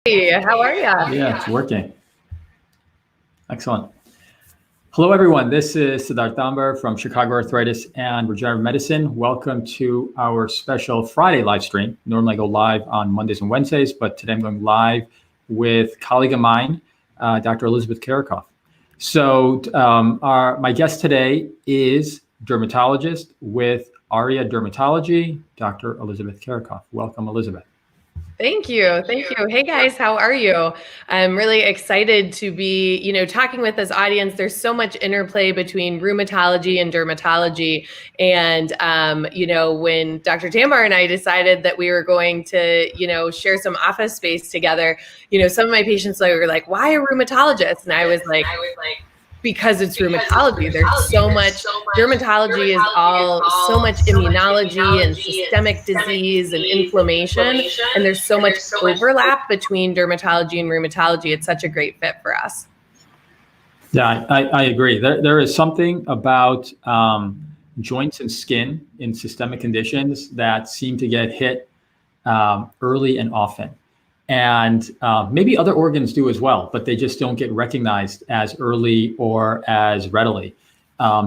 Hey, how are you? Yeah, it's working. Excellent. Hello, everyone. This is Siddharth Dambar from Chicago Arthritis and Regenerative Medicine. Welcome to our special Friday live stream. Normally I go live on Mondays and Wednesdays, but today I'm going live with a colleague of mine, Dr. Elizabeth Kiracofe. So my guest today is dermatologist with ARIA Dermatology, Dr. Elizabeth Kiracofe. Welcome, Elizabeth. Thank you. Thank you. Hey guys, how are you? I'm really excited to be, talking with this audience. There's so much interplay between rheumatology and dermatology. And, when Dr. Dambar and I decided that we were going to, share some office space together, some of my patients were like, why a rheumatologist? And I was like, because it's rheumatology. There's so much, dermatology is all so much immunology and systemic disease and inflammation. And there's so much overlap between dermatology and rheumatology. It's such a great fit for us. Yeah, I agree. There is something about joints and skin in systemic conditions that seem to get hit early and often. And maybe other organs do as well, but they just don't get recognized as early or as readily.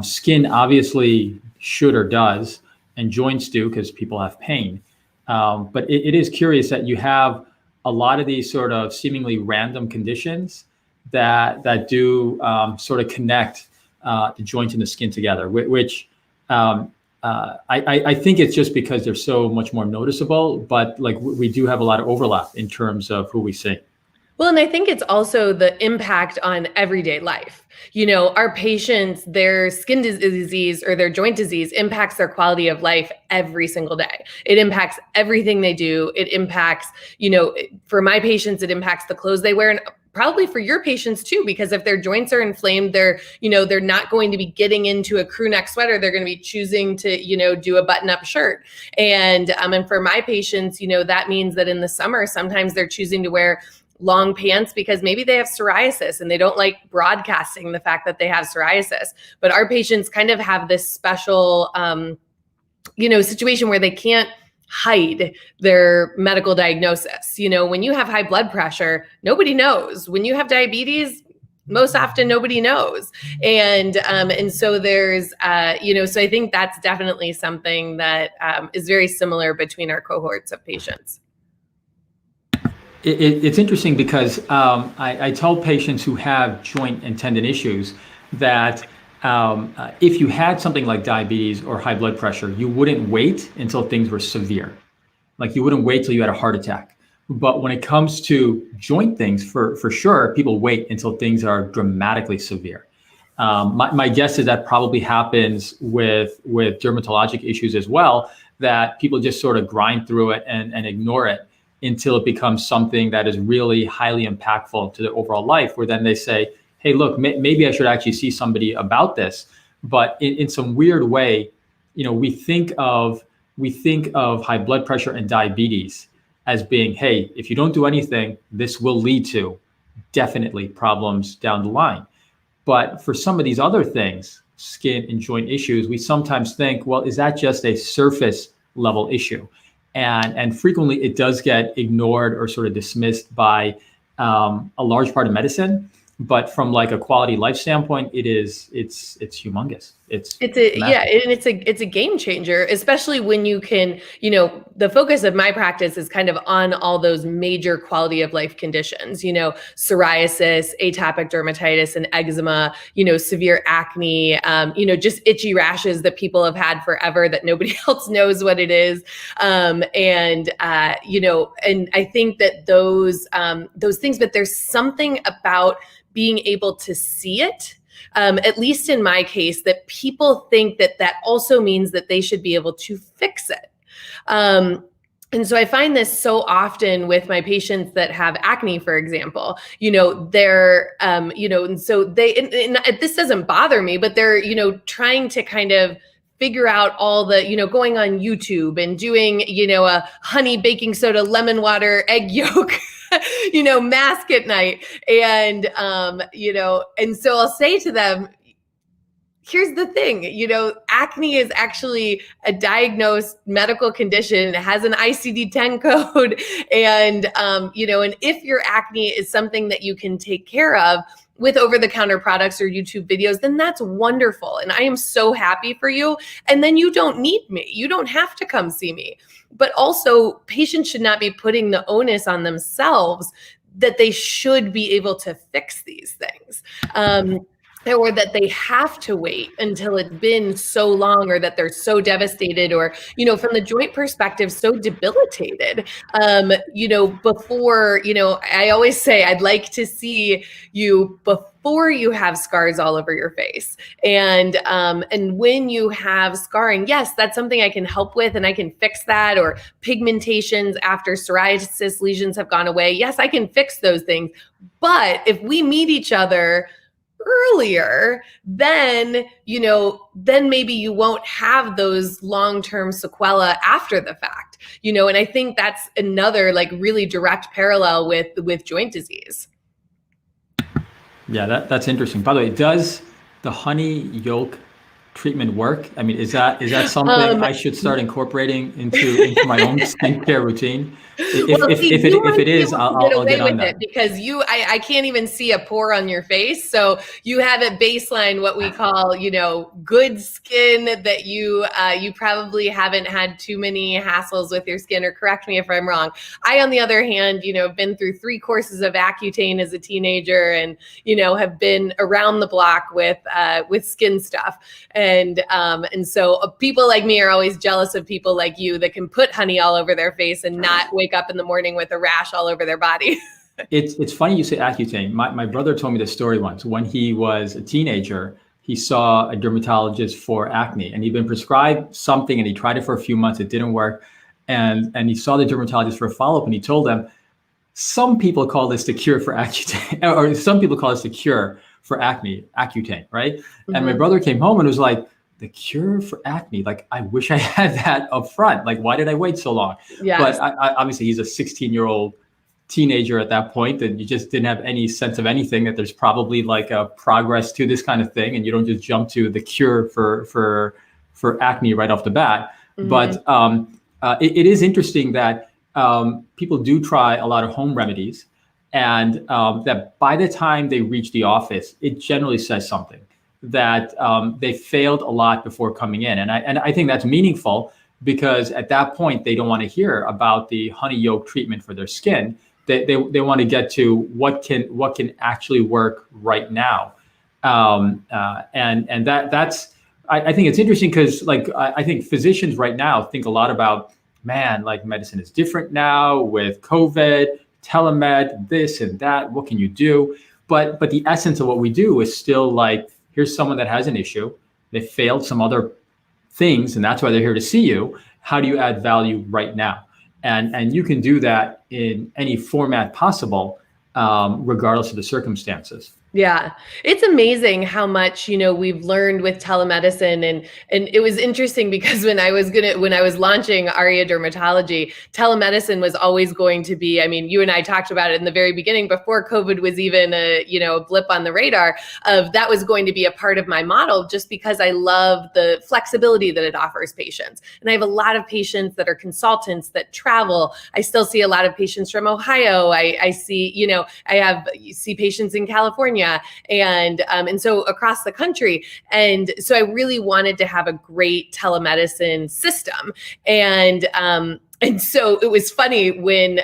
Skin obviously should or does, and joints do because people have pain. But it is curious that you have a lot of these sort of seemingly random conditions that do sort of connect the joint and the skin together, which I think it's just because they're so much more noticeable, but like we do have a lot of overlap in terms of who we see. Well, and I think it's also the impact on everyday life. Our patients, their skin disease or their joint disease impacts their quality of life every single day. It impacts everything they do. It impacts, for my patients, it impacts the clothes they wear, and probably for your patients too, because if their joints are inflamed, they're not going to be getting into a crew neck sweater. They're going to be choosing to, do a button-up shirt. And for my patients, that means that in the summer, sometimes they're choosing to wear long pants because maybe they have psoriasis and they don't like broadcasting the fact that they have psoriasis. But our patients kind of have this special, situation where they can't hide their medical diagnosis. When you have high blood pressure, nobody knows. When you have diabetes, most often nobody knows. And so there's, so I think that's definitely something that is very similar between our cohorts of patients. It's interesting because I tell patients who have joint and tendon issues that if you had something like diabetes or high blood pressure, you wouldn't wait until things were severe. Like you wouldn't wait till you had a heart attack. But when it comes to joint things, for sure, people wait until things are dramatically severe. My guess is that probably happens with dermatologic issues as well, that people just sort of grind through it and ignore it until it becomes something that is really highly impactful to their overall life, where then they say, hey, look, maybe I should actually see somebody about this. But in some weird way, we think of high blood pressure and diabetes as being, hey, if you don't do anything, this will lead to definitely problems down the line. But for some of these other things, skin and joint issues, we sometimes think, well, is that just a surface level issue? And frequently it does get ignored or sort of dismissed by a large part of medicine. But from like a quality life standpoint, it's humongous. It's a game changer, especially when you can, the focus of my practice is kind of on all those major quality of life conditions, psoriasis, atopic dermatitis, and eczema, severe acne, just itchy rashes that people have had forever that nobody else knows what it is. And I think that those things, but there's something about being able to see it, at least in my case, that people think that also means that they should be able to fix it. And so I find this so often with my patients that have acne, for example, they're, and so this doesn't bother me, but they're, trying to kind of figure out all the, going on YouTube and doing, a honey, baking soda, lemon water, egg yolk, mask at night. And, and so I'll say to them, here's the thing, acne is actually a diagnosed medical condition. It has an ICD-10 code. And, and if your acne is something that you can take care of with over-the-counter products or YouTube videos, then that's wonderful. And I am so happy for you. And then you don't need me. You don't have to come see me. But also, patients should not be putting the onus on themselves that they should be able to fix these things. Or that they have to wait until it's been so long, or that they're so devastated, or, from the joint perspective, so debilitated, before, I always say I'd like to see you before you have scars all over your face. And when you have scarring, yes, that's something I can help with, and I can fix that. Or pigmentations after psoriasis lesions have gone away. Yes, I can fix those things. But if we meet each other earlier, then maybe you won't have those long-term sequelae after the fact, and I think that's another really direct parallel with joint disease. Yeah, that's interesting. By the way, does the honey yolk treatment work? I mean, is that something I should start incorporating into my own skincare routine? If it is, I'll get on that. Because I can't even see a pore on your face. So you have at baseline what we call, good skin, that you probably haven't had too many hassles with your skin, or correct me if I'm wrong. I, on the other hand, have been through 3 courses of Accutane as a teenager, and, have been around the block with skin stuff. And so people like me are always jealous of people like you that can put honey all over their face and not wake up in the morning with a rash all over their body. It's funny you say Accutane. My brother told me this story once. When he was a teenager, he saw a dermatologist for acne, and he'd been prescribed something, and he tried it for a few months. It didn't work. And he saw the dermatologist for a follow-up, and he told them, some people call this the cure for Accutane, or some people call this the cure for acne, Accutane, right? Mm-hmm. And my brother came home and was like, the cure for acne, I wish I had that up front. Why did I wait so long? Yes. But obviously he's a 16-year-old teenager at that point, and you just didn't have any sense of anything, that there's probably a progress to this kind of thing, and you don't just jump to the cure for acne right off the bat. Mm-hmm. But it is interesting that people do try a lot of home remedies, and that by the time they reach the office, it generally says something, that they failed a lot before coming in. And I think that's meaningful, because at that point, they don't want to hear about the honey yolk treatment for their skin. They want to get to what can actually work right now. And that's, I think it's interesting, because I think physicians right now think a lot about, man, medicine is different now with COVID, telemed, this and that, what can you do? But the essence of what we do is still here's someone that has an issue. They failed some other things, and that's why they're here to see you. How do you add value right now? And you can do that in any format possible, regardless of the circumstances. Yeah, it's amazing how much, we've learned with telemedicine. And it was interesting, because when I was launching ARIA Dermatology, telemedicine was always going to be, you and I talked about it in the very beginning, before COVID was even a blip on the radar, of that was going to be a part of my model, just because I love the flexibility that it offers patients. And I have a lot of patients that are consultants that travel. I still see a lot of patients from Ohio. I see, you see patients in California, and so across the country. And so I really wanted to have a great telemedicine system. And so it was funny when,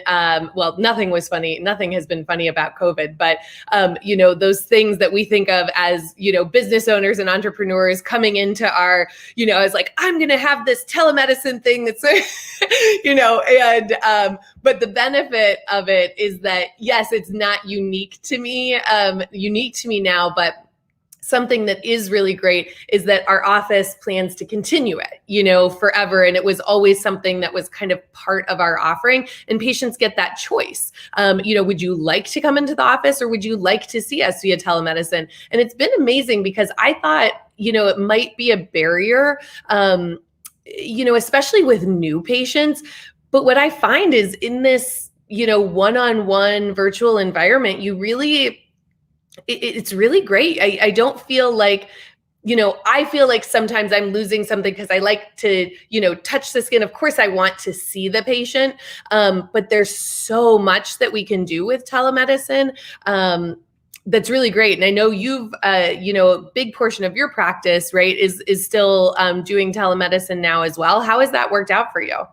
nothing was funny. Nothing has been funny about COVID, but, those things that we think of as, business owners and entrepreneurs coming into our, I was like, I'm going to have this telemedicine thing that's, but the benefit of it is that, yes, it's not unique to me now, but something that is really great is that our office plans to continue it, forever. And it was always something that was kind of part of our offering, and patients get that choice. Would you like to come into the office, or would you like to see us via telemedicine? And it's been amazing, because I thought, it might be a barrier, especially with new patients. But what I find is, in this, one-on-one virtual environment, it's really great. I don't feel like I feel like sometimes I'm losing something because I like to, touch the skin. Of course, I want to see the patient, but there's so much that we can do with telemedicine. That's really great. And I know you've, a big portion of your practice, right, is still doing telemedicine now as well. How has that worked out for you?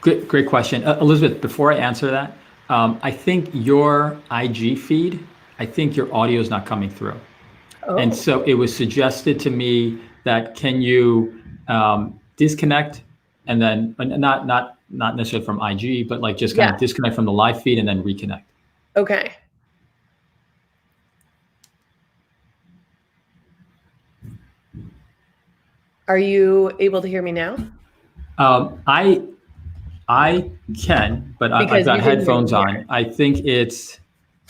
Great question. Elizabeth, before I answer that, I think your IG feed, I think your audio is not coming through. Oh. And so it was suggested to me that can you disconnect and then not necessarily from IG, but like just kind of disconnect from the live feed and then reconnect. Okay. Are you able to hear me now? I can, but I've got headphones on. I think it's.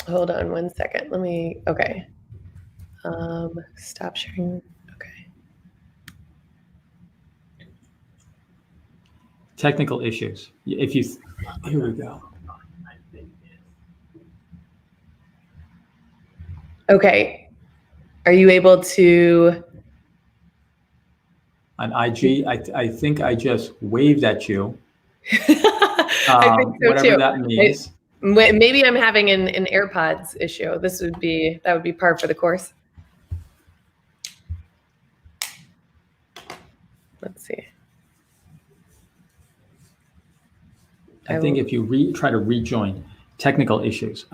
Hold on 1 second. Okay. Stop sharing. Okay. Technical issues. Here we go. Okay. Are you able to? On IG, I think I just waved at you. I think so whatever too. That means. Maybe I'm having an AirPods issue. That would be par for the course. Let's see. I think if you try to rejoin, technical issues.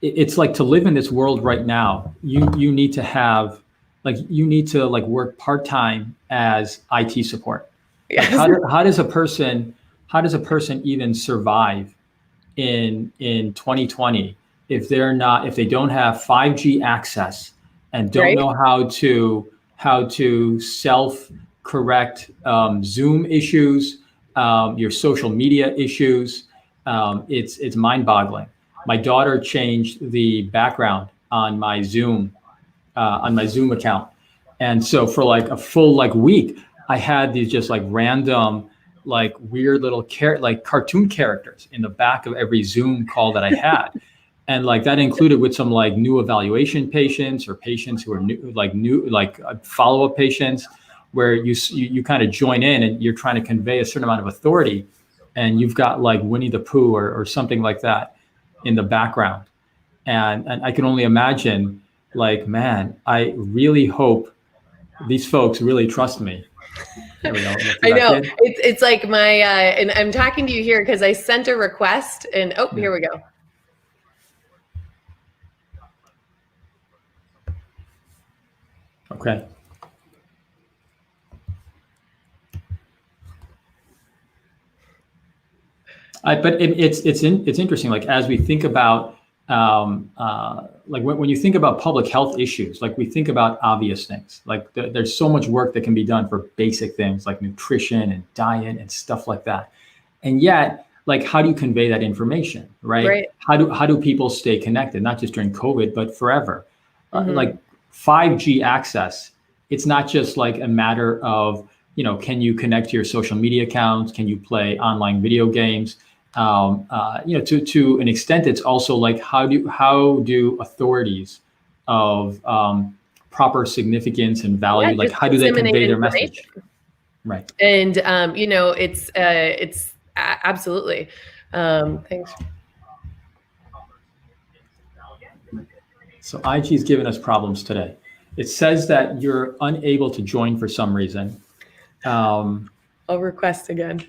It's like to live in this world right now. You need to have work part-time as IT support. Yes. Like how does a person even survive in 2020 if they don't have 5G access and don't know how to self-correct Zoom issues, your social media issues? It's mind-boggling. My daughter changed the background on my Zoom account, and so for like a full week, I had these just like random weird little cartoon characters in the back of every Zoom call that I had. And that included with some new evaluation patients or patients who are new follow-up patients, where you kind of join in and you're trying to convey a certain amount of authority, and you've got Winnie the Pooh or something like that in the background. And I can only imagine, man, I really hope these folks really trust me. There we go. I know. It's like and I'm talking to you here because I sent a request and here we go. Okay. But it's interesting. As we think about when you think about public health issues, we think about obvious things. There's so much work that can be done for basic things like nutrition and diet and stuff like that. And yet, how do you convey that information, right? How do people stay connected, not just during COVID, but forever? Mm-hmm. 5G access, it's not just a matter of, can you connect to your social media accounts? Can you play online video games? To an extent, it's also how do authorities of proper significance and value, how do they convey their message? Right. And it's absolutely. Thanks. So IG's given us problems today. It says that you're unable to join for some reason. I'll request again.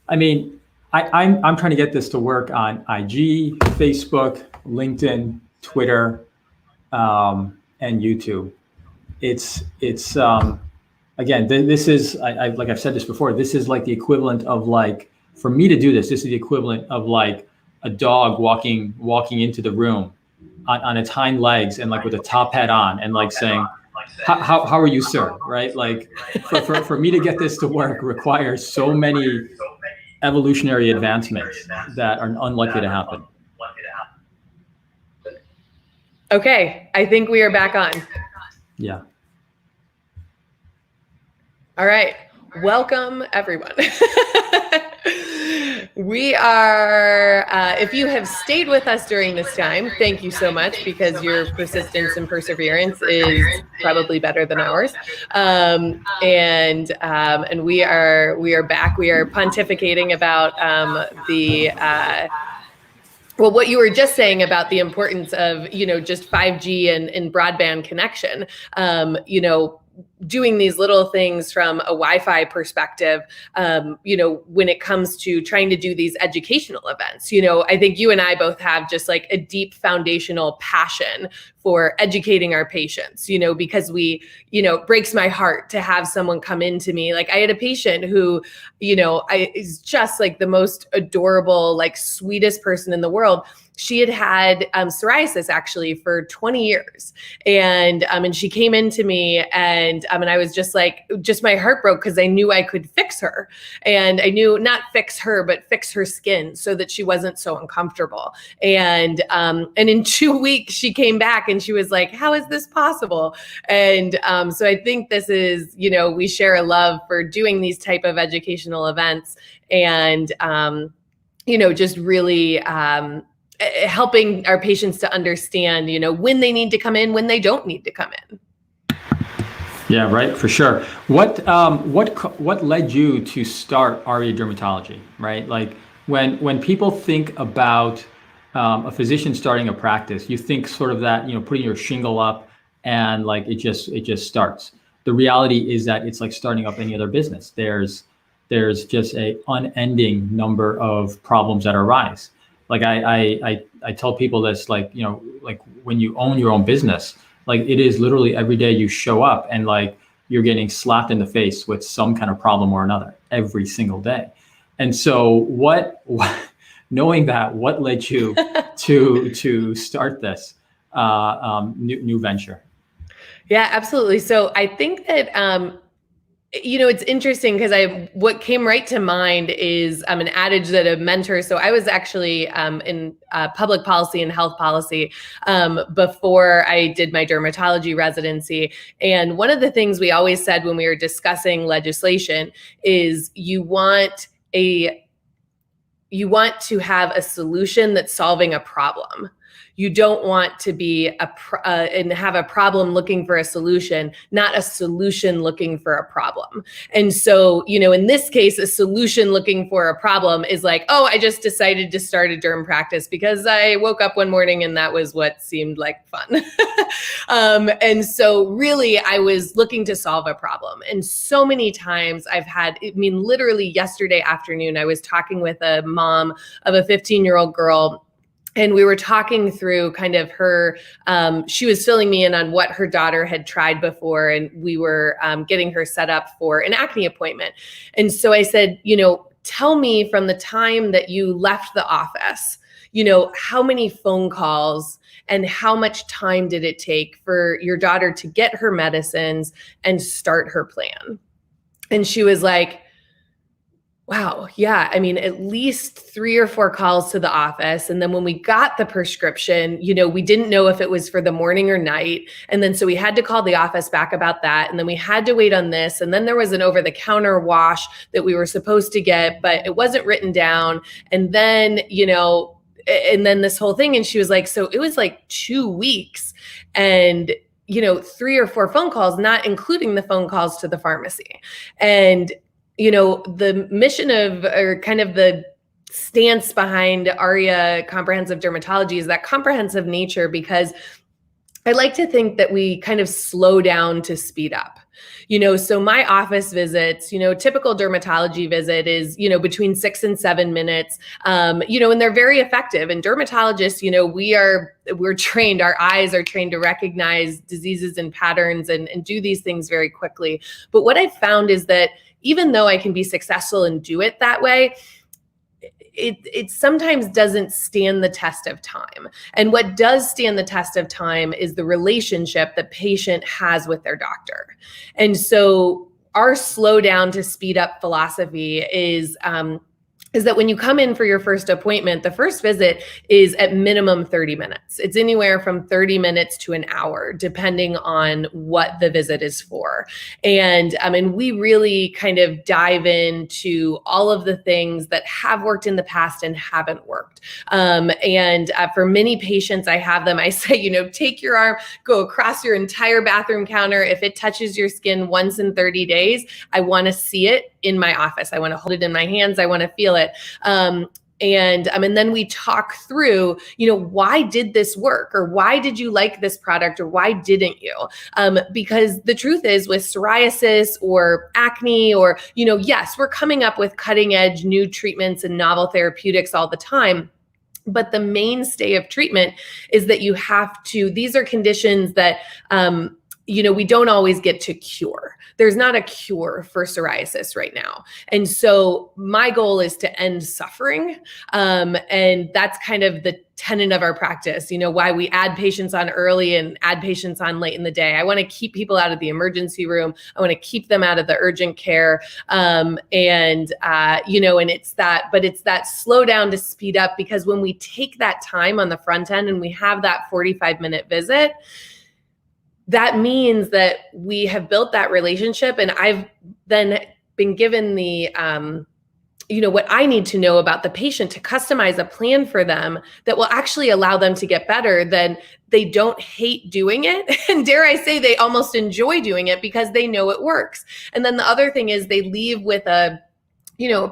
I mean, I'm trying to get this to work on IG, Facebook, LinkedIn, Twitter, and YouTube. It's again, this is like I've said this before. This is the equivalent of for me to do this. This is the equivalent of a dog walking into the room on its hind legs and with a top hat on and saying, how are you, sir? Right? For me to get this to work requires so many evolutionary advancements that are unlikely to happen. Okay, I think we are back on. Yeah. All right, welcome everyone. We are, if you have stayed with us during this time, thank you so much, because your persistence and perseverance is probably better than ours. And we are back. We are pontificating about well, what you were just saying about the importance of, just 5G and broadband connection, doing these little things from a Wi-Fi perspective, when it comes to trying to do these educational events. I think you and I both have just like a deep foundational passion for educating our patients, because it breaks my heart to have someone come into me. Like, I had a patient who, is just like the most adorable, like sweetest person in the world. She had psoriasis actually for 20 years. And she came into me, and I was just like, my heart broke, because I knew I could fix her. And I knew not fix her, but fix her skin so that she wasn't so uncomfortable. And in 2 weeks, she came back and she was like, how is this possible? And so I think this is, we share a love for doing these type of educational events, and, just really, helping our patients to understand, when they need to come in, when they don't need to come in. Yeah, right, for sure. What led you to start RE Dermatology, right? Like, when people think about a physician starting a practice, you think sort of that, putting your shingle up and like it just starts. The reality is that it's like starting up any other business. There's just a unending number of problems that arise. Like I tell people this, like, like when you own your own business, like it is literally every day you show up and like you're getting slapped in the face with some kind of problem or another every single day. And so knowing that, what led you to start this new venture? Yeah, absolutely. So I think that, it's interesting, because what came right to mind is an adage that a mentor. So I was actually in public policy and health policy before I did my dermatology residency. And one of the things we always said when we were discussing legislation is you want to have a solution that's solving a problem. You don't want to be and have a problem looking for a solution, not a solution looking for a problem. And so, in this case, a solution looking for a problem is like, oh, I just decided to start a derm practice because I woke up one morning and that was what seemed like fun. And so really, I was looking to solve a problem. And so many times literally yesterday afternoon, I was talking with a mom of a 15-year-old girl. And we were talking through kind of her, she was filling me in on what her daughter had tried before. And we were getting her set up for an acne appointment. And so I said, tell me, from the time that you left the office, how many phone calls and how much time did it take for your daughter to get her medicines and start her plan? And she was like, wow, yeah, at least 3 or 4 calls to the office. And then when we got the prescription, we didn't know if it was for the morning or night. And then so we had to call the office back about that. And then we had to wait on this. And then there was an over-the-counter wash that we were supposed to get, but it wasn't written down. And then, and then this whole thing. And she was like, so it was like 2 weeks and 3 or 4 phone calls, not including the phone calls to the pharmacy. And the mission or kind of the stance behind ARIA Comprehensive Dermatology is that comprehensive nature, because I like to think that we kind of slow down to speed up. So my office visits, typical dermatology visit is, between 6 and 7 minutes, and they're very effective. And dermatologists, we're trained, our eyes are trained to recognize diseases and patterns and do these things very quickly. But what I've found is that even though I can be successful and do it that way, it sometimes doesn't stand the test of time. And what does stand the test of time is the relationship the patient has with their doctor. And so our slow down to speed up philosophy is is that when you come in for your first appointment, the first visit is at minimum 30 minutes. It's anywhere from 30 minutes to an hour, depending on what the visit is for. And we really kind of dive into all of the things that have worked in the past and haven't worked. For many patients, I say, take your arm, go across your entire bathroom counter. If it touches your skin once in 30 days, I want to see it in my office. I want to hold it in my hands. I want to feel it. And then we talk through, why did this work, or why did you like this product, or why didn't you? Because the truth is, with psoriasis or acne, or, yes, we're coming up with cutting edge new treatments and novel therapeutics all the time. But the mainstay of treatment is that these are conditions that, we don't always get to cure. There's not a cure for psoriasis right now. And so my goal is to end suffering. And that's kind of the tenet of our practice, why we add patients on early and add patients on late in the day. I want to keep people out of the emergency room. I want to keep them out of the urgent care. And it's that slow down to speed up, because when we take that time on the front end and we have that 45-minute visit, that means that we have built that relationship, and I've then been given the, what I need to know about the patient to customize a plan for them that will actually allow them to get better. Then they don't hate doing it. And dare I say, they almost enjoy doing it because they know it works. And then the other thing is they leave with a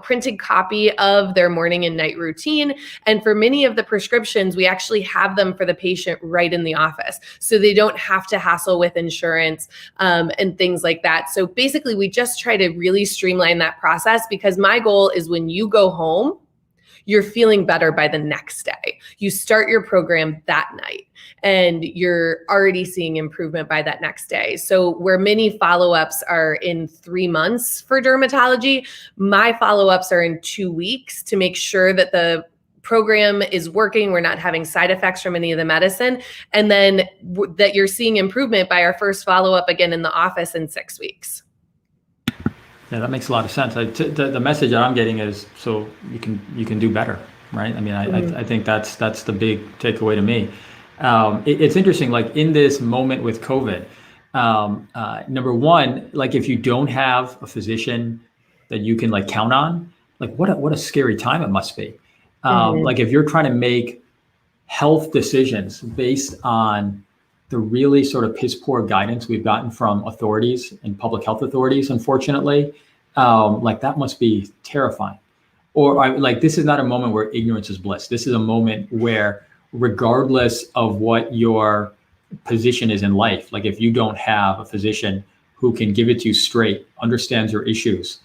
printed copy of their morning and night routine. And for many of the prescriptions, we actually have them for the patient right in the office. So they don't have to hassle with insurance and things like that. So basically, we just try to really streamline that process, because my goal is when you go home, you're feeling better by the next day. You start your program that night and you're already seeing improvement by that next day. So where many follow-ups are in 3 months for dermatology, my follow-ups are in 2 weeks to make sure that the program is working. We're not having side effects from any of the medicine. And then that you're seeing improvement by our first follow-up again in the office in 6 weeks. Yeah, that makes a lot of sense. The message that I'm getting is, so you can do better, right? I mean, I think that's the big takeaway to me. It's interesting, like in this moment with COVID, number one, like if you don't have a physician that you can like count on, like what a scary time it must be. Like if you're trying to make health decisions based on the really sort of piss poor guidance we've gotten from authorities and public health authorities, unfortunately, like that must be terrifying. Or like, this is not a moment where ignorance is bliss. This is a moment where, regardless of what your position is in life, like if you don't have a physician who can give it to you straight, understands your issues,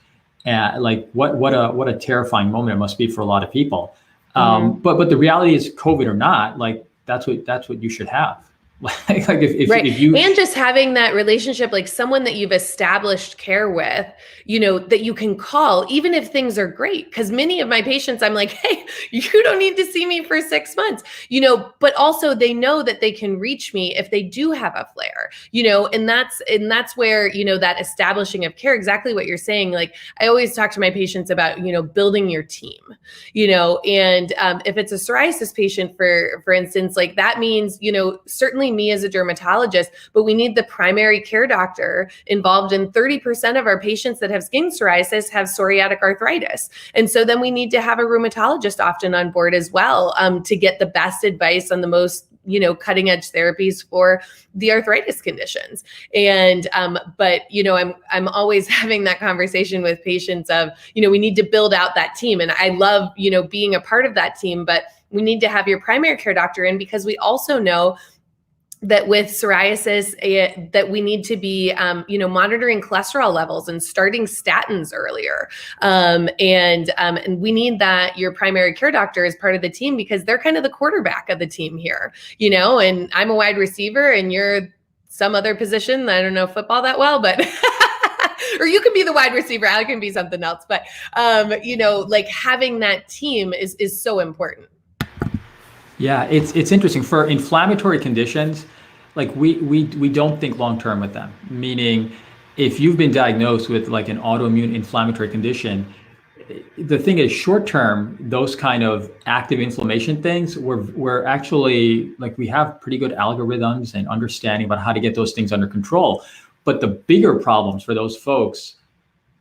like what a terrifying moment it must be for a lot of people. But the reality is, COVID or not, like that's what you should have. Like if you, and just having that relationship, like someone that you've established care with, that you can call, even if things are great. Because many of my patients, I'm like, hey, you don't need to see me for 6 months, but also they know that they can reach me if they do have a flare, and that's where, that establishing of care, exactly what you're saying. Like I always talk to my patients about, building your team, and if it's a psoriasis patient, for instance, like that means, certainly me as a dermatologist, but we need the primary care doctor involved in 30% of our patients that have skin psoriasis have psoriatic arthritis. And so then we need to have a rheumatologist often on board as well, to get the best advice on the most cutting edge therapies for the arthritis conditions. And, but, I'm always having that conversation with patients of, we need to build out that team. And I love, being a part of that team, but we need to have your primary care doctor in, because we also know that with psoriasis, that we need to be, monitoring cholesterol levels and starting statins earlier. And we need that your primary care doctor is part of the team, because they're kind of the quarterback of the team here, and I'm a wide receiver and you're some other position. I don't know football that well, but or you can be the wide receiver. I can be something else. But, like having that team is so important. Yeah, it's interesting for inflammatory conditions. Like we don't think long term with them. Meaning, if you've been diagnosed with like an autoimmune inflammatory condition, the thing is, short term, those kind of active inflammation things, we're actually, like, we have pretty good algorithms and understanding about how to get those things under control. But the bigger problems for those folks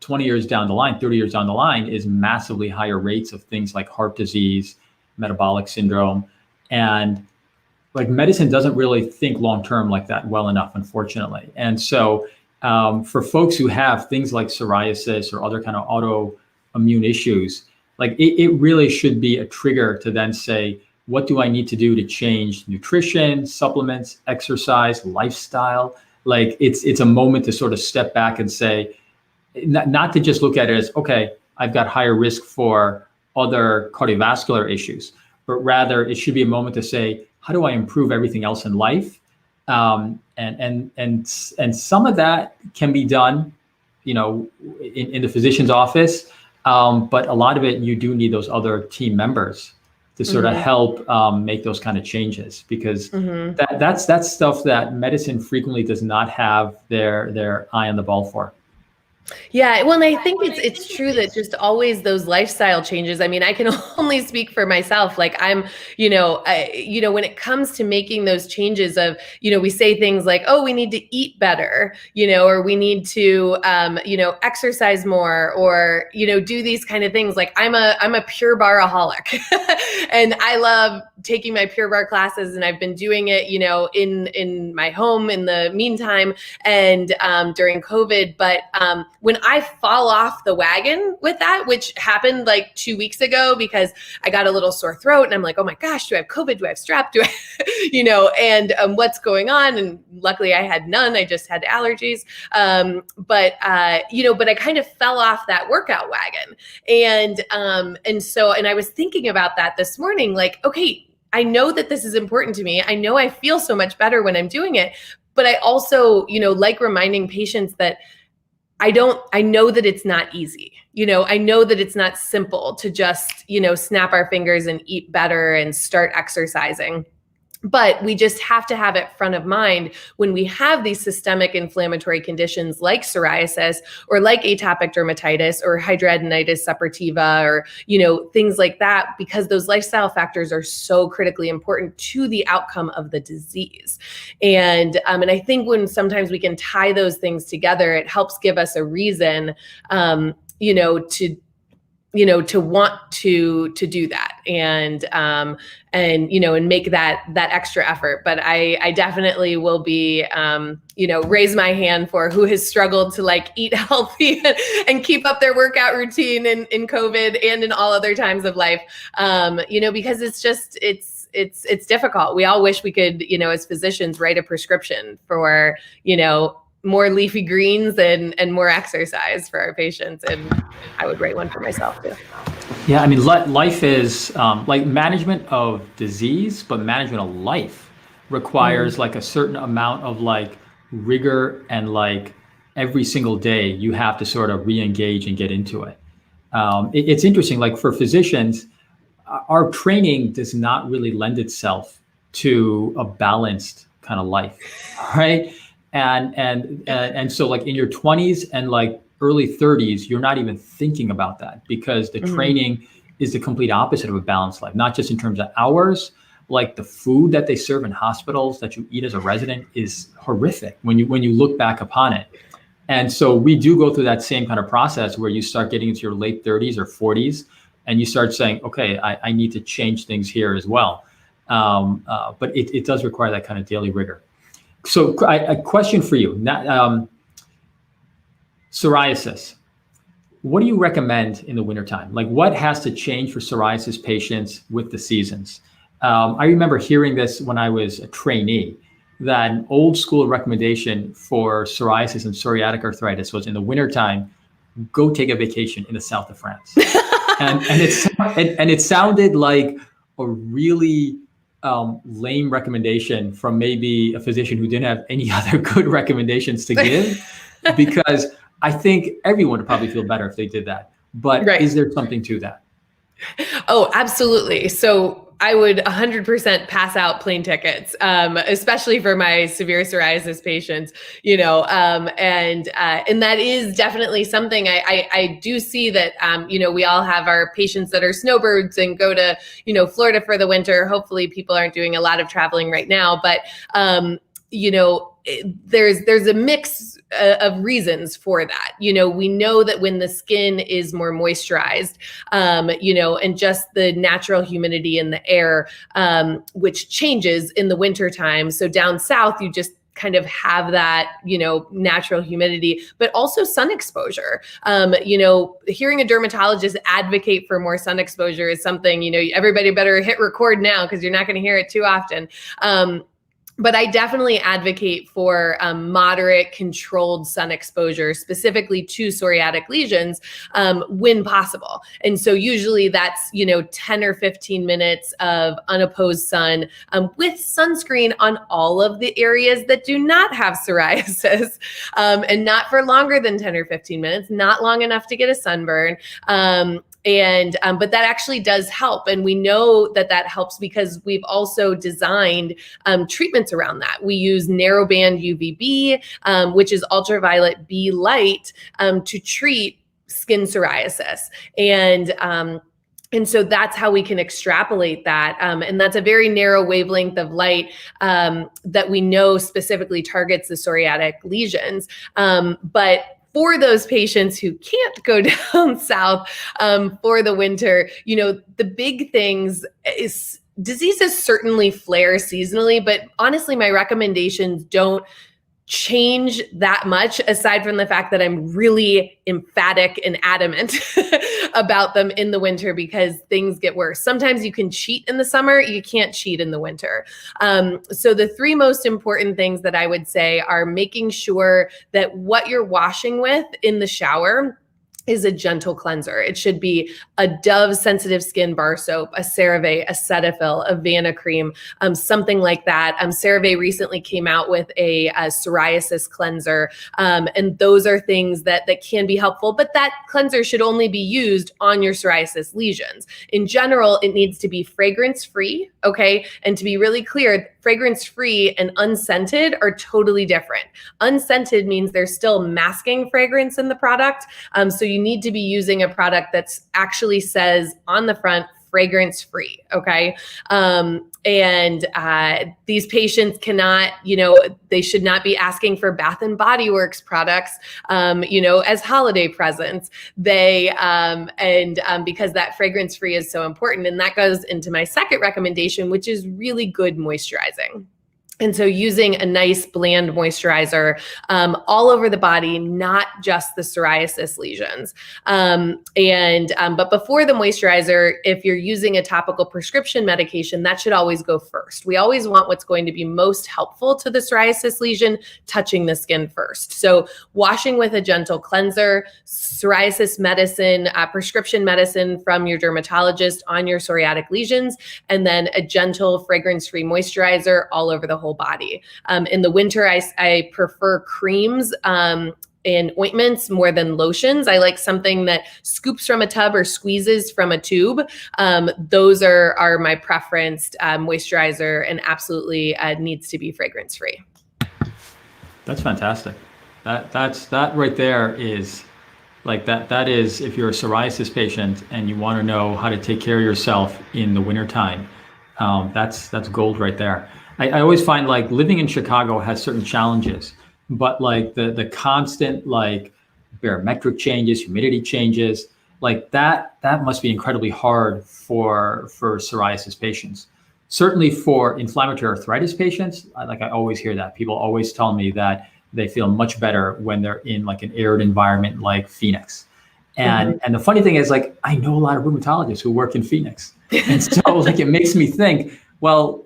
20 years down the line, 30 years down the line, is massively higher rates of things like heart disease, metabolic syndrome. And like, medicine doesn't really think long term like that well enough, unfortunately. And so for folks who have things like psoriasis or other kind of autoimmune issues, like, it really should be a trigger to then say, what do I need to do to change nutrition, supplements, exercise, lifestyle? Like, it's a moment to sort of step back and say, not to just look at it as, okay, I've got higher risk for other cardiovascular issues, but rather it should be a moment to say, how do I improve everything else in life? And some of that can be done, in the physician's office, but a lot of it, you do need those other team members to sort of help make those kind of changes, because that's stuff that medicine frequently does not have their eye on the ball for. Yeah, well, and I think it's true that just always those lifestyle changes. I mean, I can only speak for myself. Like, I'm, when it comes to making those changes of, we say things like, oh, we need to eat better, or we need to, exercise more, or, do these kind of things. Like, I'm a Pure Baraholic and I love taking my Pure Bar classes, and I've been doing it, in my home in the meantime, and during COVID. But when I fall off the wagon with that, which happened like 2 weeks ago, because I got a little sore throat and I'm like, oh my gosh, do I have COVID? Do I have strep? Do I, and what's going on? And luckily I had none. I just had allergies. But I kind of fell off that workout wagon. And I was thinking about that this morning, like, okay, I know that this is important to me. I know I feel so much better when I'm doing it, but I also, like reminding patients that I know that it's not easy. I know that it's not simple to just, snap our fingers and eat better and start exercising. But we just have to have it front of mind when we have these systemic inflammatory conditions like psoriasis, or like atopic dermatitis, or hidradenitis suppurativa, or, things like that, because those lifestyle factors are so critically important to the outcome of the disease. And I think when sometimes we can tie those things together, it helps give us a reason, to want to do that, and make that extra effort. But I definitely will be, raise my hand for who has struggled to like eat healthy and keep up their workout routine in COVID and in all other times of life, because it's difficult. We all wish we could, as physicians, write a prescription for, more leafy greens and more exercise for our patients. And I would write one for myself too. Yeah, I mean, life is like management of disease, but management of life requires like a certain amount of like rigor, and like every single day you have to sort of re-engage and get into it. It's interesting, like for physicians, our training does not really lend itself to a balanced kind of life, right? And so like in your 20s and like early 30s, you're not even thinking about that, because the training is the complete opposite of a balanced life, not just in terms of hours. Like the food that they serve in hospitals that you eat as a resident is horrific when you look back upon it. And so we do go through that same kind of process where you start getting into your late 30s or 40s, and you start saying, okay, I need to change things here as well. But it does require that kind of daily rigor. So a question for you, psoriasis. What do you recommend in the wintertime? Like, what has to change for psoriasis patients with the seasons? I remember hearing this when I was a trainee, that an old school recommendation for psoriasis and psoriatic arthritis was in the wintertime, go take a vacation in the south of France. and it sounded like a really lame recommendation from maybe a physician who didn't have any other good recommendations to give, because I think everyone would probably feel better if they did that. But Is there something to that? Oh, absolutely. So I would 100% pass out plane tickets, especially for my severe psoriasis patients, and that is definitely something I do see that, we all have our patients that are snowbirds and go to, Florida for the winter. Hopefully people aren't doing a lot of traveling right now, but, there's a mix of reasons for that. We know that when the skin is more moisturized, and just the natural humidity in the air, which changes in the winter time. So down south, you just kind of have that, natural humidity, but also sun exposure. Hearing a dermatologist advocate for more sun exposure is something, everybody better hit record now because you're not going to hear it too often. But I definitely advocate for moderate controlled sun exposure, specifically to psoriatic lesions, when possible. And so usually that's, 10 or 15 minutes of unopposed sun with sunscreen on all of the areas that do not have psoriasis, and not for longer than 10 or 15 minutes, not long enough to get a sunburn. But that actually does help. And we know that helps because we've also designed treatments around that. We use narrowband UVB, which is ultraviolet B light, to treat skin psoriasis. And so that's how we can extrapolate that. And that's a very narrow wavelength of light that we know specifically targets the psoriatic lesions. But for those patients who can't go down south for the winter, the big things is diseases certainly flare seasonally, but honestly, my recommendations don't change that much aside from the fact that I'm really emphatic and adamant about them in the winter because things get worse. Sometimes you can cheat in the summer, you can't cheat in the winter. So the three most important things that I would say are making sure that what you're washing with in the shower is a gentle cleanser. It should be a Dove sensitive skin bar soap, a CeraVe, a Cetaphil, a Vanicream, something like that. CeraVe recently came out with a psoriasis cleanser, and those are things that can be helpful, but that cleanser should only be used on your psoriasis lesions. In general, it needs to be fragrance free, okay? And to be really clear, fragrance free and unscented are totally different. Unscented means there's still masking fragrance in the product, so you need to be using a product that's actually says on the front, fragrance free, okay? These patients cannot, they should not be asking for Bath and Body Works products, as holiday presents. Because that fragrance free is so important. And that goes into my second recommendation, which is really good moisturizing. And so using a nice bland moisturizer all over the body, not just the psoriasis lesions. But before the moisturizer, if you're using a topical prescription medication, that should always go first. We always want what's going to be most helpful to the psoriasis lesion touching the skin first. So washing with a gentle cleanser, psoriasis medicine, prescription medicine from your dermatologist on your psoriatic lesions, and then a gentle fragrance-free moisturizer all over the whole body. In the winter, I prefer creams and ointments more than lotions. I like something that scoops from a tub or squeezes from a tube. Those are my preferenced moisturizer, and absolutely needs to be fragrance free. That's fantastic. That right there is like that is, if you're a psoriasis patient and you want to know how to take care of yourself in the wintertime, that's gold right there. I always find like living in Chicago has certain challenges, but like the constant like barometric changes, humidity changes, like that must be incredibly hard for psoriasis patients. Certainly for inflammatory arthritis patients, I always hear that. People always tell me that they feel much better when they're in like an arid environment like Phoenix. And and the funny thing is, like, I know a lot of rheumatologists who work in Phoenix. And so like it makes me think, well,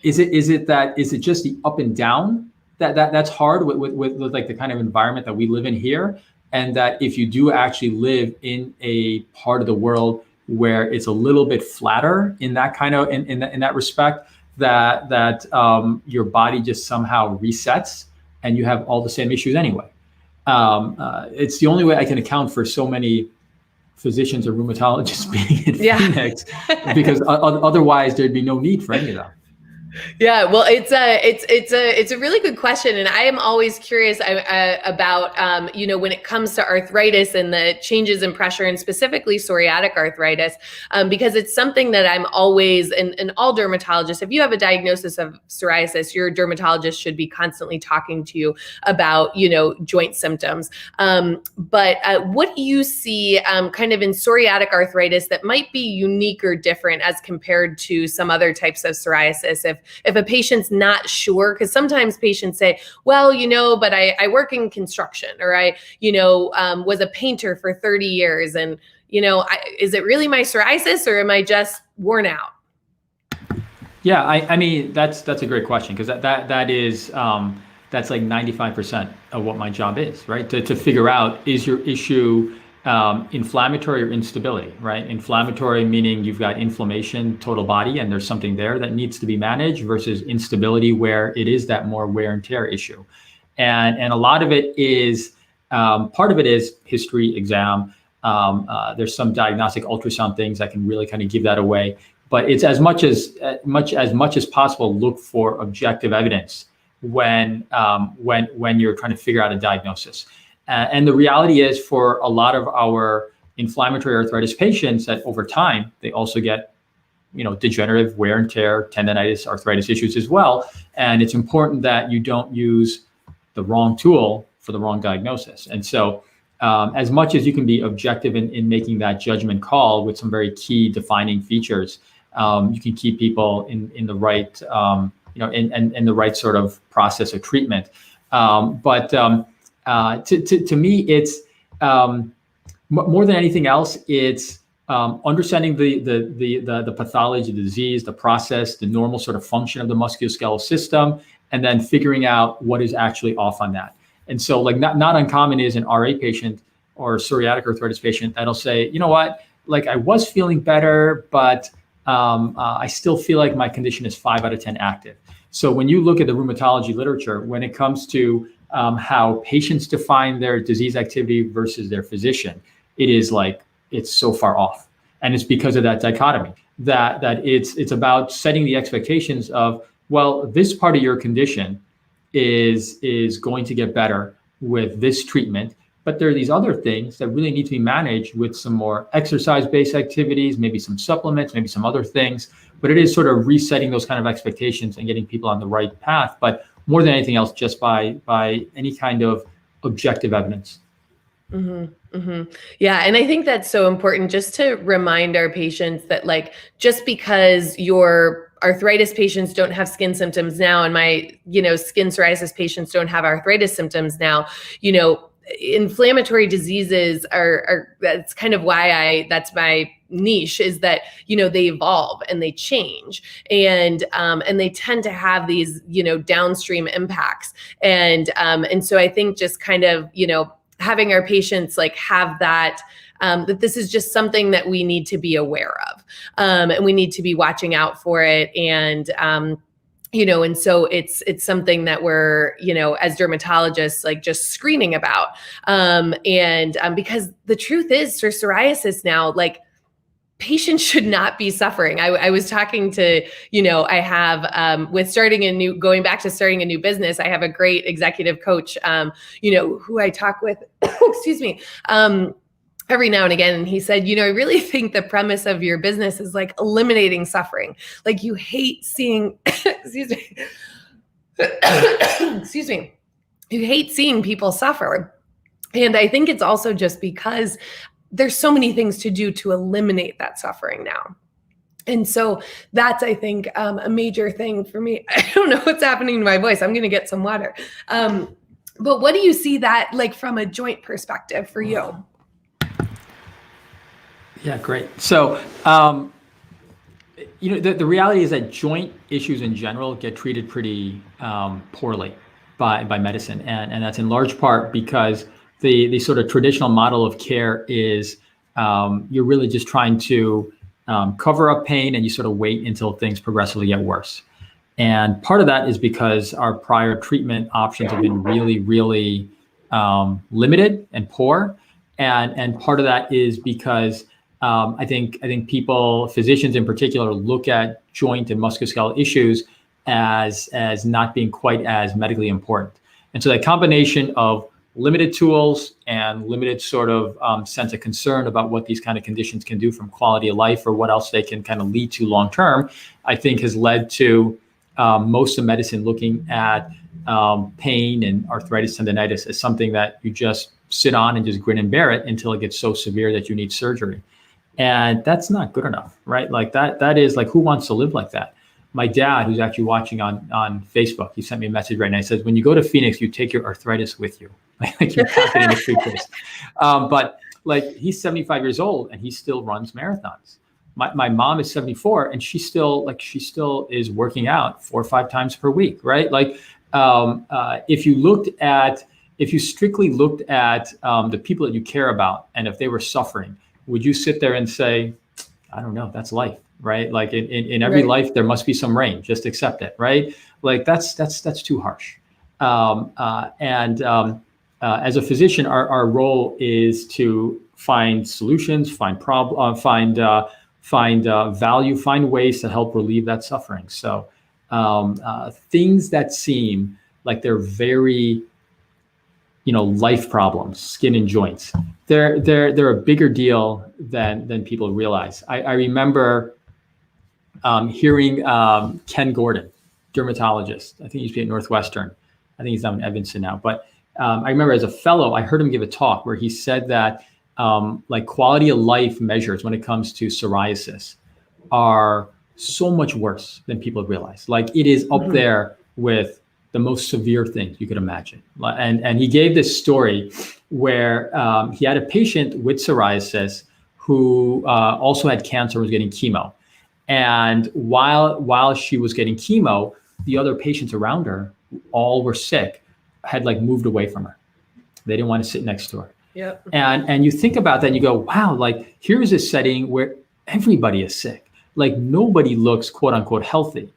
is it just the up and down that's hard with like the kind of environment that we live in here? And that if you do actually live in a part of the world where it's a little bit flatter in that kind of in that respect, that your body just somehow resets and you have all the same issues anyway. It's the only way I can account for so many physicians or rheumatologists being in Yeah. Phoenix, because otherwise there'd be no need for any of them. Yeah, well, it's a really good question, and I am always curious about when it comes to arthritis and the changes in pressure, and specifically psoriatic arthritis, because it's something that I'm always, and all dermatologists, if you have a diagnosis of psoriasis, your dermatologist should be constantly talking to you about joint symptoms. But what do you see kind of in psoriatic arthritis that might be unique or different as compared to some other types of psoriasis? If a patient's not sure, because sometimes patients say, well, but I work in construction, or I, was a painter for 30 years. And, is it really my psoriasis, or am I just worn out? Yeah, I mean, that's a great question, because that is, that's like 95% of what my job is, right? To figure out, is your issue inflammatory or instability, right? Inflammatory meaning you've got inflammation, total body, and there's something there that needs to be managed, versus instability, where it is that more wear and tear issue. And a lot of it is, part of it is history, exam. There's some diagnostic ultrasound things that can really kind of give that away. But it's as much as possible, look for objective evidence when you're trying to figure out a diagnosis. And the reality is, for a lot of our inflammatory arthritis patients, that over time, they also get, degenerative wear and tear, tendonitis, arthritis issues as well. And it's important that you don't use the wrong tool for the wrong diagnosis. And so as much as you can be objective in making that judgment call with some very key defining features, you can keep people in the right, in the right sort of process of treatment. To me, it's more than anything else, it's understanding the pathology, the disease, the process, the normal sort of function of the musculoskeletal system, and then figuring out what is actually off on that. And so, like, not uncommon is an RA patient or psoriatic arthritis patient that'll say, you know what, like, I was feeling better, but I still feel like my condition is 5 out of 10 active. So when you look at the rheumatology literature, when it comes to how patients define their disease activity versus their physician, it is like, it's so far off. And it's because of that dichotomy, that it's about setting the expectations of, well, this part of your condition is going to get better with this treatment, but there are these other things that really need to be managed with some more exercise-based activities, maybe some supplements, maybe some other things. But it is sort of resetting those kind of expectations and getting people on the right path. But more than anything else, just by any kind of objective evidence. Mm-hmm, mm-hmm. Yeah. And I think that's so important, just to remind our patients that, like, just because your arthritis patients don't have skin symptoms now, and my, skin psoriasis patients don't have arthritis symptoms now, inflammatory diseases are that's kind of why that's my niche, is that, they evolve and they change, and they tend to have these, downstream impacts. And so I think just kind of, having our patients like have that, that this is just something that we need to be aware of, and we need to be watching out for it. And and so it's something that we're, as dermatologists, like, just screening about. Because the truth is, for psoriasis now, like, patients should not be suffering. I was talking to, I have, with going back to starting a new business, I have a great executive coach, who I talk with, excuse me, every now and again. And he said, I really think the premise of your business is like eliminating suffering. Like, you hate seeing, excuse me, excuse me, you hate seeing people suffer. And I think it's also just because there's so many things to do to eliminate that suffering now. And so that's, I think, a major thing for me. I don't know what's happening to my voice. I'm going to get some water. But what do you see that, like, from a joint perspective for you? Yeah, great. So, the reality is that joint issues in general get treated pretty poorly by medicine. And that's in large part because the sort of traditional model of care is you're really just trying to cover up pain, and you sort of wait until things progressively get worse. And part of that is because our prior treatment options have been really, really limited and poor. And part of that is because I think people, physicians in particular, look at joint and musculoskeletal issues as not being quite as medically important. And so that combination of limited tools and limited sort of sense of concern about what these kind of conditions can do from quality of life or what else they can kind of lead to long term, I think has led to most of medicine looking at pain and arthritis tendonitis as something that you just sit on and just grin and bear it until it gets so severe that you need surgery. And that's not good enough, right? Like that is like, who wants to live like that? My dad, who's actually watching on Facebook, he sent me a message right now. He says, when you go to Phoenix, you take your arthritis with you. Like you pack it in a suitcase. But like, he's 75 years old and he still runs marathons. My mom is 74 and she still is working out 4 or 5 times per week, right? Like if you strictly looked at the people that you care about and if they were suffering, would you sit there and say, I don't know, that's life, right? Like in every life, there must be some rain, just accept it, right? Like that's too harsh. As a physician, our role is to find solutions, find value, find ways to help relieve that suffering. So things that seem like they're very, life problems, skin and joints, they're a bigger deal than people realize. I remember hearing Ken Gordon, dermatologist. I think he used to be at Northwestern. I think he's down in Evanston now. But I remember as a fellow, I heard him give a talk where he said that like quality of life measures when it comes to psoriasis are so much worse than people realize. Like it is up there with the most severe things you could imagine. And he gave this story where he had a patient with psoriasis who also had cancer, was getting chemo. And while she was getting chemo, the other patients around her, all were sick, had like moved away from her. They didn't want to sit next to her. Yep. And you think about that and you go, wow, like here's a setting where everybody is sick. Like nobody looks quote unquote healthy.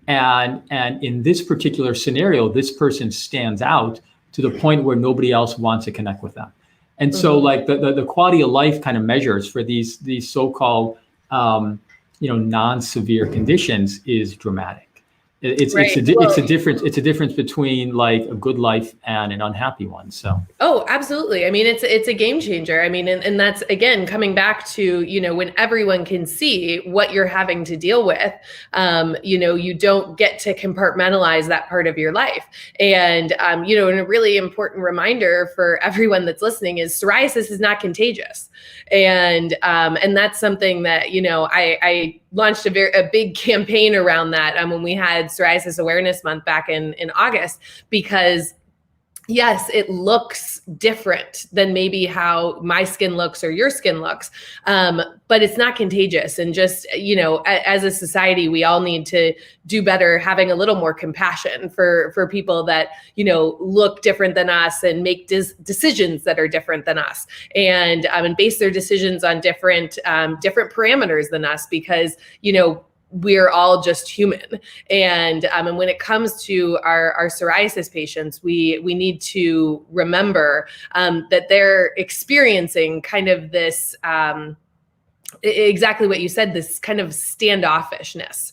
And in this particular scenario, this person stands out to the point where nobody else wants to connect with them. And so like the quality of life kind of measures for these so-called, non-severe conditions is dramatic. It's a difference between like a good life and an unhappy one. So. Oh, absolutely. I mean, it's a game changer. I mean, and that's again, coming back to, when everyone can see what you're having to deal with, you don't get to compartmentalize that part of your life. And, and a really important reminder for everyone that's listening is psoriasis is not contagious. And that's something that, I launched a big campaign around that when we had Psoriasis Awareness Month back in August, because yes, it looks different than maybe how my skin looks or your skin looks, but it's not contagious. And just, as a society, we all need to do better, having a little more compassion for people that, look different than us and make decisions that are different than us, and base their decisions on different parameters than us, because, we're all just human. And when it comes to our psoriasis patients, we need to remember that they're experiencing kind of this, exactly what you said, this kind of standoffishness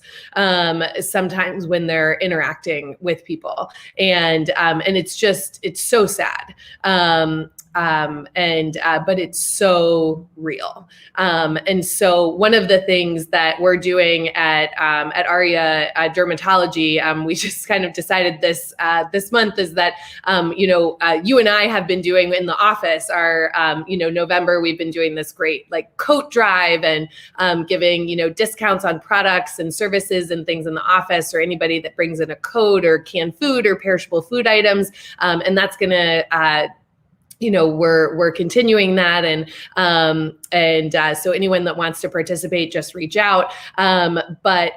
sometimes when they're interacting with people. And it's so sad. But it's so real. And so one of the things that we're doing at ARIA Dermatology, we just kind of decided this month is that, you and I have been doing in the office November, we've been doing this great like coat drive and giving, discounts on products and services and things in the office, or anybody that brings in a coat or canned food or perishable food items. And that's going to, we're continuing that. And So anyone that wants to participate, just reach out. But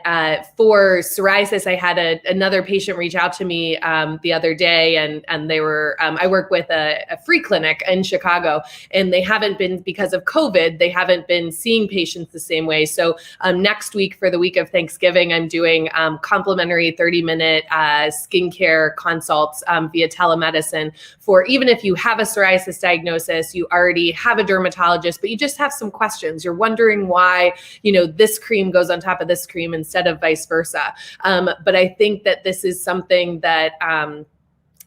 for psoriasis, I had another patient reach out to me the other day, and they were, I work with a free clinic in Chicago, and they haven't been, because of COVID, they haven't been seeing patients the same way. So next week, for the week of Thanksgiving, I'm doing complimentary 30-minute skincare consults via telemedicine for, even if you have a psoriasis diagnosis, you already have a dermatologist, but you just have some questions. You're wondering why, this cream goes on top of this cream instead of vice versa. But I think that this is something that, I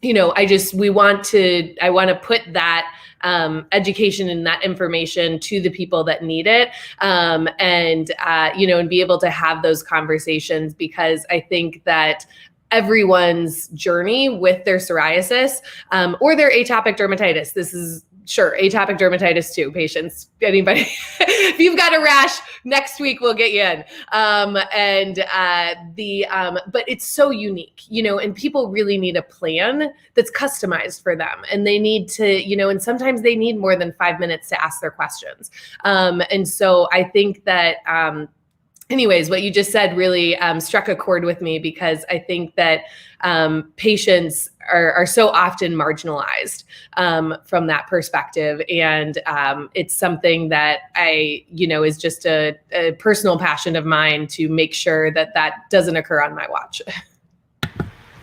want to put that education and that information to the people that need it, and be able to have those conversations, because I think that everyone's journey with their psoriasis or their atopic dermatitis. This is atopic dermatitis too, patients, anybody. If you've got a rash, next week we'll get you in. But it's so unique, and people really need a plan that's customized for them. And they need to, and sometimes they need more than 5 minutes to ask their questions. And so I think that, anyways, what you just said really struck a chord with me, because I think that patients are so often marginalized from that perspective. And it's something that is just a personal passion of mine to make sure that doesn't occur on my watch.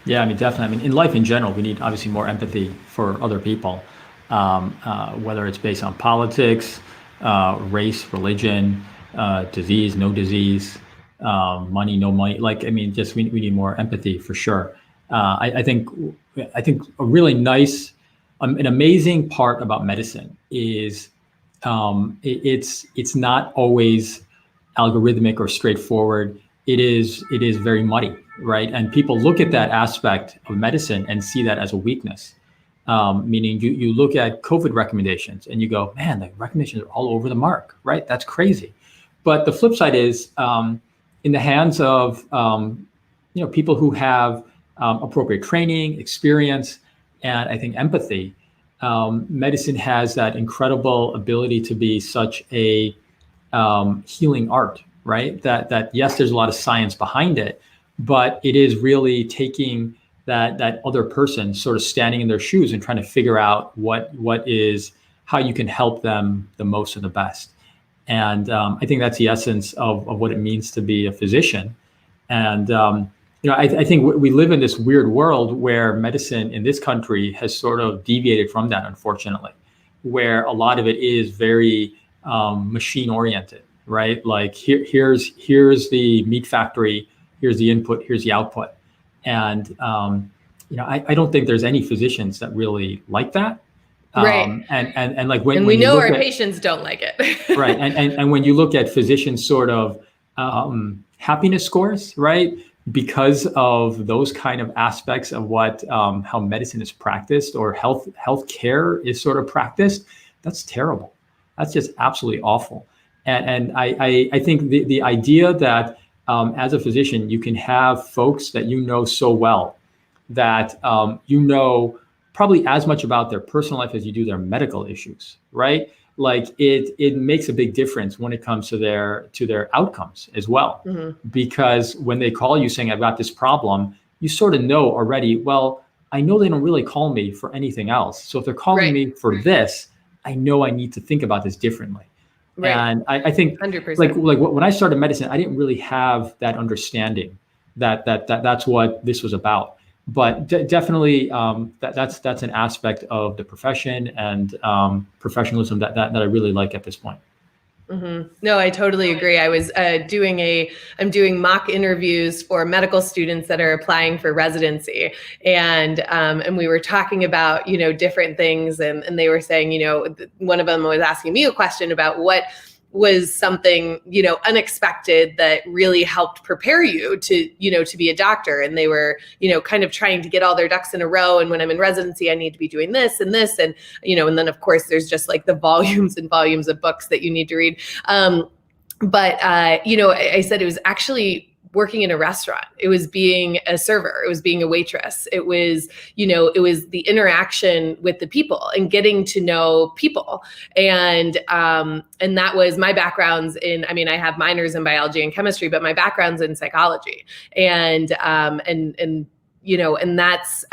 Yeah, I mean, definitely. I mean, in life in general, we need obviously more empathy for other people, whether it's based on politics, race, religion, disease, no disease, money, no money. We need more empathy for sure. I think a really nice, an amazing part about medicine is it's not always algorithmic or straightforward. It is very muddy, right? And people look at that aspect of medicine and see that as a weakness. Meaning you look at COVID recommendations and you go, man, the recommendations are all over the mark, right? That's crazy. But the flip side is, in the hands of people who have appropriate training, experience, and I think empathy, medicine has that incredible ability to be such a healing art, right? That yes, there's a lot of science behind it, but it is really taking that other person, sort of standing in their shoes and trying to figure out how you can help them the most and the best. And I think that's the essence of what it means to be a physician. And I think we live in this weird world where medicine in this country has sort of deviated from that, unfortunately, where a lot of it is very machine oriented, right? Like here's the meat factory, here's the input, here's the output. And I don't think there's any physicians that really like that. Right. And like when we you know look our at, patients don't like it. Right. And when you look at physicians' sort of happiness scores, right, because of those kind of aspects of how medicine is practiced or health care is sort of practiced, that's terrible. That's just absolutely awful. And I think the idea that as a physician, you can have folks that you know so well that probably as much about their personal life as you do their medical issues, right? Like it makes a big difference when it comes to their outcomes as well. Mm-hmm. Because when they call you saying, I've got this problem, you sort of know already, well, I know they don't really call me for anything else. So if they're calling me for this, I know I need to think about this differently. Right. And I think 100%. like when I started medicine, I didn't really have that understanding that's what this was about. But definitely, that's an aspect of the profession and professionalism that I really like at this point. Mm-hmm. No, I totally agree. I was I'm doing mock interviews for medical students that are applying for residency, and we were talking about different things, and they were saying one of them was asking me a question about what was something unexpected that really helped prepare you to be a doctor, and they were kind of trying to get all their ducks in a row, and when I'm in residency I need to be doing this and this, and and then of course there's just like the volumes and volumes of books that you need to read, but I said it was actually working in a restaurant. It was being a server. It was being a waitress. It was, it was the interaction with the people and getting to know people. And that was my backgrounds in, I have minors in biology and chemistry, but my background's in psychology. And that's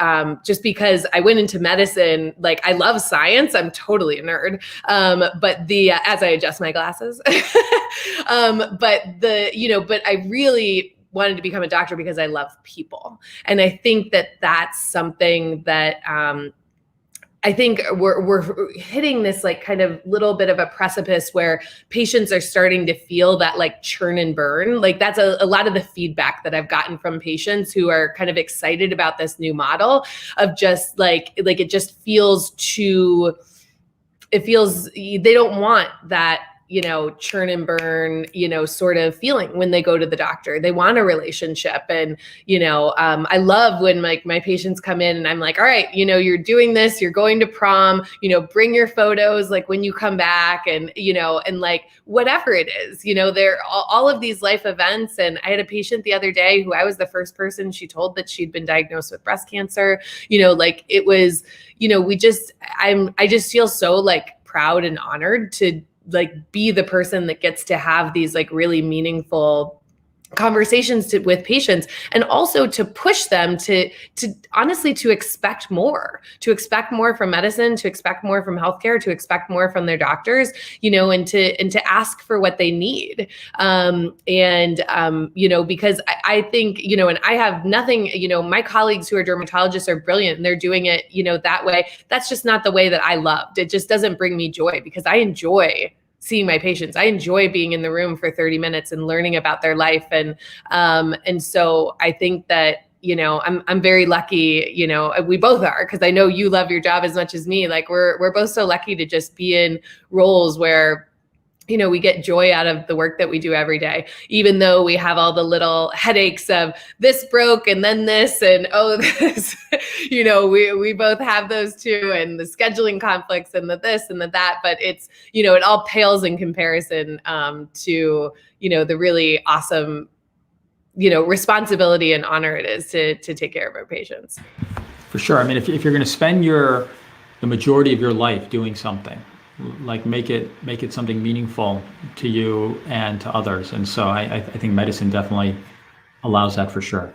just because I went into medicine, like I love science. I'm totally a nerd. But as I adjust my glasses, but I really wanted to become a doctor because I love people. And I think that that's something that, I think we're hitting this like kind of little bit of a precipice where patients are starting to feel that like churn and burn. Like that's a lot of the feedback that I've gotten from patients who are kind of excited about this new model of just like it just feels they don't want that, churn and burn, sort of feeling when they go to the doctor. They want a relationship. And, I love when like my patients come in and I'm like, all right, you're doing this, you're going to prom, bring your photos, like when you come back and, and like whatever it is, they're all of these life events. And I had a patient the other day who I was the first person she told that she'd been diagnosed with breast cancer, like it was, I just feel so like proud and honored to like be the person that gets to have these like really meaningful conversations with patients, and also to push them to honestly to expect more from medicine, to expect more from healthcare, to expect more from their doctors, and to ask for what they need. Because I think, and I have nothing, my colleagues who are dermatologists are brilliant and they're doing it, that way. That's just not the way that I loved. It just doesn't bring me joy because I enjoy seeing my patients. I enjoy being in the room for 30 minutes and learning about their life. And so I think that, I'm very lucky, we both are, because I know you love your job as much as me. Like we're both so lucky to just be in roles where, we get joy out of the work that we do every day, even though we have all the little headaches of this broke and then this and this, we both have those too, and the scheduling conflicts and the this and the that, but it's, it all pales in comparison to, the really awesome, responsibility and honor it is to take care of our patients. For sure. I mean, if you're going to spend the majority of your life doing something, like make it something meaningful to you and to others. And so I think medicine definitely allows that for sure.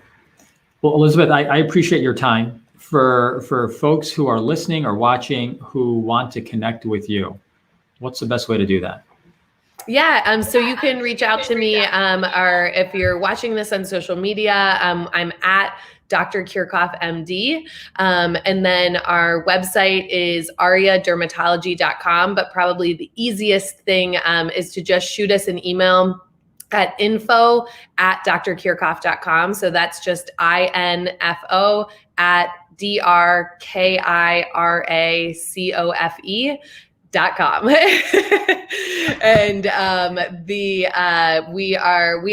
Well, Elizabeth, I appreciate your time. For folks who are listening or watching who want to connect with you, what's the best way to do that? Yeah, so you can reach out to me, or if you're watching this on social media, I'm at Dr. Kiracofe MD. And then our website is ariadermatology.com, but probably the easiest thing is to just shoot us an email at info@drkiracofe.com. So that's just info at drkiracofe.com. And we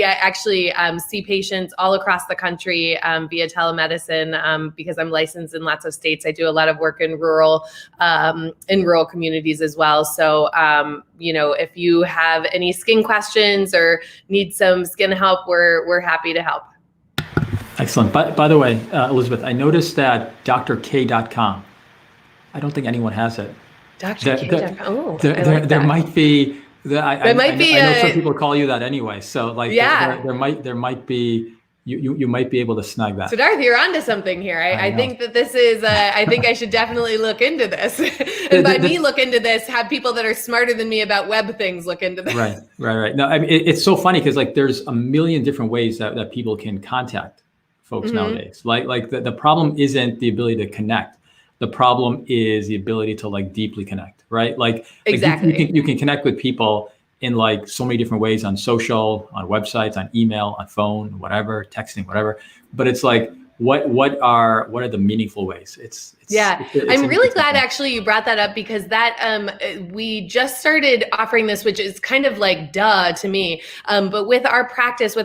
actually see patients all across the country via telemedicine because I'm licensed in lots of states. I do a lot of work in rural communities as well. So if you have any skin questions or need some skin help, we're happy to help. Excellent. By the way, Elizabeth, I noticed that drk.com, I don't think anyone has it. drk.com. Oh, there might be. I know some people call you that anyway. So like, yeah, there might be. You might be able to snag that. So Darth, you're onto something here. I think that this is, I think I should definitely look into this. And by me look into this, have people that are smarter than me about web things look into this. Right. No, I mean, it's so funny because like there's a million different ways that people can contact folks nowadays. Like the problem isn't the ability to connect. The problem is the ability to like deeply connect, right? Exactly. You can connect with people in like so many different ways, on social, on websites, on email, on phone, whatever, texting, whatever. But it's like, what are the meaningful ways? I'm really glad actually you brought that up, because that we just started offering this, which is kind of like duh to me. But with our practice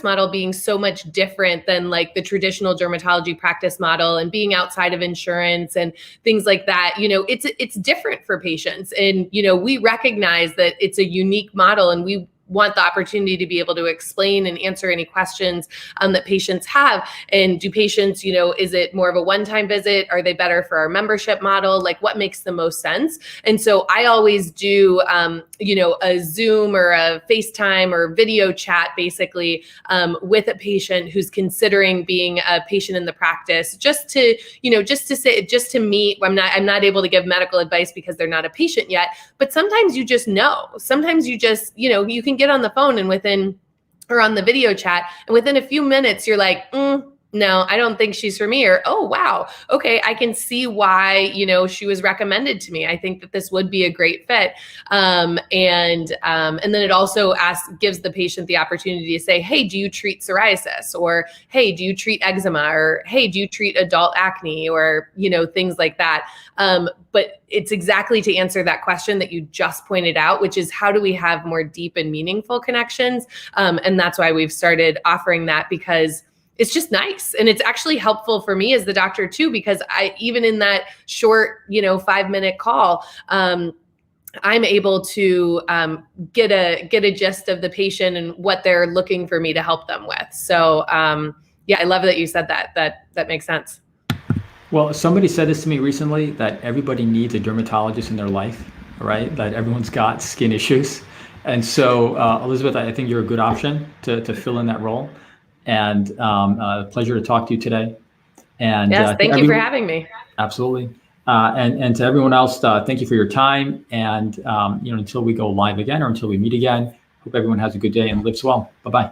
model being so much different than like the traditional dermatology practice model, and being outside of insurance and things like that, it's different for patients. And we recognize that it's a unique model, and want the opportunity to be able to explain and answer any questions that patients have. And do patients, is it more of a one-time visit? Are they better for our membership model? Like, what makes the most sense? And so I always do, a Zoom or a FaceTime or video chat, basically, with a patient who's considering being a patient in the practice, just to meet. I'm not able to give medical advice because they're not a patient yet, but sometimes you just know. Sometimes you just, you can get on the phone and or on the video chat, and within a few minutes, you're like, no, I don't think she's for me. Or, oh, wow, okay, I can see why, she was recommended to me. I think that this would be a great fit. And then it also gives the patient the opportunity to say, hey, do you treat psoriasis? Or, hey, do you treat eczema? Or, hey, do you treat adult acne? Or, things like that. But it's exactly to answer that question that you just pointed out, which is, how do we have more deep and meaningful connections? And that's why we've started offering that, because it's just nice. And it's actually helpful for me as the doctor too, because even in that short, 5-minute call, I'm able to get a gist of the patient and what they're looking for me to help them with. So I love that you said that. That makes sense. Well, somebody said this to me recently, that everybody needs a dermatologist in their life, right? That everyone's got skin issues. And so, Elizabeth, I think you're a good option to fill in that role. And a pleasure to talk to you today. And yes, thank you for having me. Absolutely. And to everyone else, thank you for your time. And until we go live again, or until we meet again, hope everyone has a good day and lives well. Bye-bye.